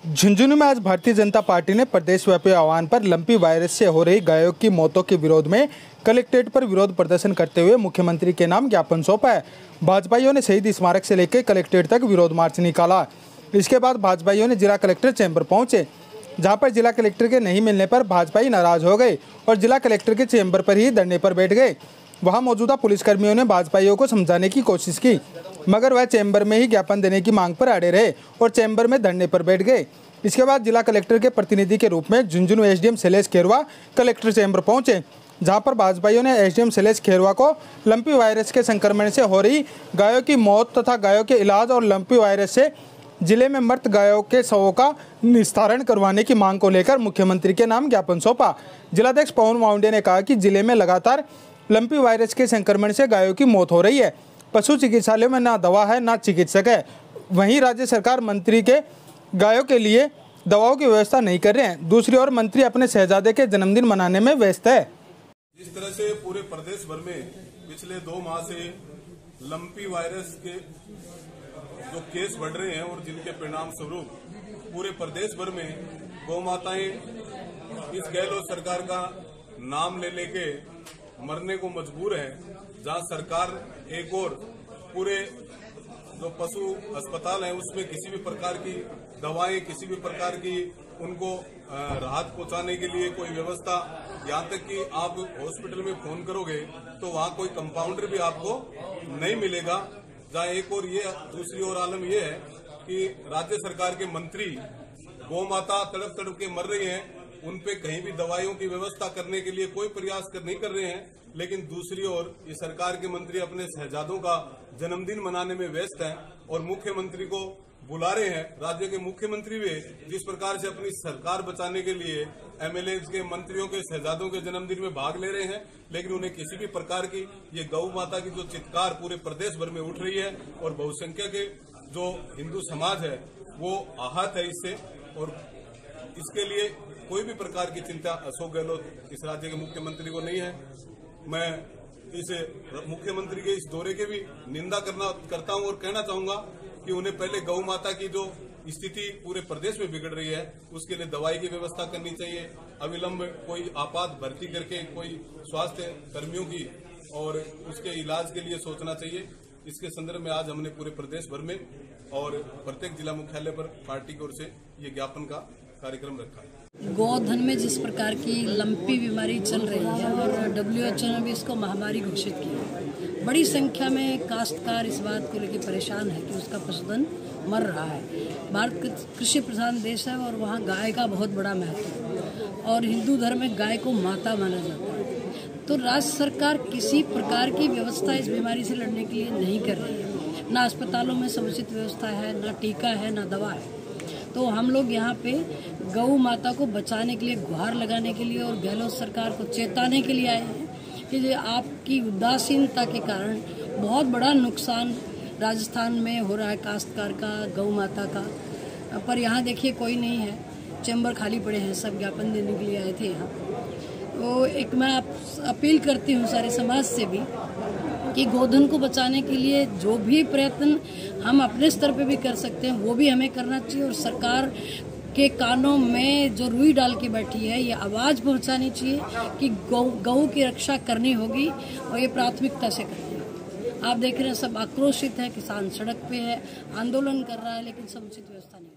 झुंझुनू में आज भारतीय जनता पार्टी ने प्रदेशव्यापी आह्वान पर लंपी वायरस से हो रही गायों की मौतों के विरोध में कलेक्ट्रेट पर विरोध प्रदर्शन करते हुए मुख्यमंत्री के नाम ज्ञापन सौंपा है। भाजपाइयों ने शहीद स्मारक से लेकर कलेक्ट्रेट तक विरोध मार्च निकाला। इसके बाद भाजपाइयों ने जिला कलेक्टर चैम्बर पहुंचे, जहां पर जिला कलेक्टर के नहीं मिलने पर भाजपाई नाराज हो गए और जिला कलेक्टर के चैम्बर पर ही धरने पर बैठ गए। वहां मौजूदा पुलिसकर्मियों ने भाजपाइयों को समझाने की कोशिश की, मगर वह चैम्बर में ही ज्ञापन देने की मांग पर अड़े रहे और चैम्बर में धरने पर बैठ गए। इसके बाद जिला कलेक्टर के प्रतिनिधि के रूप में Jhunjhunu SDM Shailesh Kherwa collector chamber पहुंचे, जहां पर भाजपाइयों ने एसडीएम शैलेश खेरवा को लंपी वायरस के संक्रमण से हो रही गायों की मौत तथा गायों के इलाज और लंपी वायरस से जिले में मृत गायों के शवों का निस्तारण करवाने की मांग को लेकर मुख्यमंत्री के नाम ज्ञापन सौंपा। जिलाध्यक्ष पवन माउंडे ने कहा कि जिले में लगातार लंपी वायरस के संक्रमण से गायों की मौत हो रही है। पशु चिकित्सालयों में ना दवा है ना चिकित्सक है। वहीं राज्य सरकार मंत्री के गायों के लिए दवाओं की व्यवस्था नहीं कर रहे हैं। दूसरी ओर मंत्री अपने शहजादे के जन्मदिन मनाने में व्यस्त है। जिस तरह से पूरे प्रदेश भर में पिछले 2 माह से लंपी वायरस के जो केस बढ़ रहे हैं और जिनके परिणाम स्वरूप पूरे प्रदेश भर में गौ माताएं इस गहलोत सरकार का नाम ले लेके मरने को मजबूर है, जहां सरकार एक और पूरे जो पशु अस्पताल है उसमें किसी भी प्रकार की दवाएं, किसी भी प्रकार की उनको राहत पहुंचाने के लिए कोई व्यवस्था, यहाँ तक कि आप हॉस्पिटल में फोन करोगे तो वहाँ कोई कंपाउंडर भी आपको नहीं मिलेगा। जहाँ एक और ये दूसरी ओर आलम ये है कि राज्य सरकार के मंत्री गौ माता तड़प तड़प के मर रही हैं, उन पे कहीं भी दवाइयों की व्यवस्था करने के लिए कोई प्रयास नहीं कर रहे हैं। लेकिन दूसरी ओर ये सरकार के मंत्री अपने शहजादों का जन्मदिन मनाने में व्यस्त हैं और मुख्यमंत्री को बुला रहे हैं। राज्य के मुख्यमंत्री भी जिस प्रकार से अपनी सरकार बचाने के लिए एमएलए के मंत्रियों के शहजादों के जन्मदिन में भाग ले रहे हैं, लेकिन उन्हें किसी भी प्रकार की ये गौ माता की जो चित्कार पूरे प्रदेश भर में उठ रही है और बहुसंख्यक के जो हिंदू समाज है वो आहत है इससे, और इसके लिए कोई भी प्रकार की चिंता अशोक गहलोत इस राज्य के मुख्यमंत्री को नहीं है। मैं इस मुख्यमंत्री के इस दौरे के भी निंदा करता हूं और कहना चाहूंगा कि उन्हें पहले गौ माता की जो स्थिति पूरे प्रदेश में बिगड़ रही है उसके लिए दवाई की व्यवस्था करनी चाहिए। अविलंब कोई आपात भर्ती करके कोई स्वास्थ्य कर्मियों की और उसके इलाज के लिए सोचना चाहिए। इसके संदर्भ में आज हमने पूरे प्रदेश भर में और प्रत्येक जिला मुख्यालय पर पार्टी की ओर से ये ज्ञापन का कार्यक्रम रखा है। गोधन में जिस प्रकार की लंपी बीमारी चल रही है और WHO ने भी इसको महामारी घोषित किया है, बड़ी संख्या में काश्तकार इस बात को लेकर परेशान है कि उसका पशुधन मर रहा है। भारत कृषि प्रधान देश है और वहाँ गाय का बहुत बड़ा महत्व है और हिंदू धर्म में गाय को माता माना जाता है। तो राज्य सरकार किसी प्रकार की व्यवस्था इस बीमारी से लड़ने के लिए नहीं कर रही है। ना अस्पतालों में समुचित व्यवस्था है, ना टीका है, ना दवा है। तो हम लोग यहाँ पे गौ माता को बचाने के लिए, गुहार लगाने के लिए और गहलोत सरकार को चेताने के लिए आए हैं कि जो आपकी उदासीनता के कारण बहुत बड़ा नुकसान राजस्थान में हो रहा है काश्तकार का, गौ माता का। पर यहाँ देखिए कोई नहीं है, चैम्बर खाली पड़े हैं, सब ज्ञापन देने के लिए आए थे यहाँ। तो एक मैं अपील करती हूँ सारे समाज से भी कि गोधन को बचाने के लिए जो भी प्रयत्न हम अपने स्तर पे भी कर सकते हैं वो भी हमें करना चाहिए और सरकार के कानों में जो रुई डाल के बैठी है ये आवाज़ पहुंचानी चाहिए कि गौ की रक्षा करनी होगी और ये प्राथमिकता से करनी होगी। आप देख रहे हैं सब आक्रोशित है, किसान सड़क पे है, आंदोलन कर रहा है, लेकिन समुचित व्यवस्था नहीं।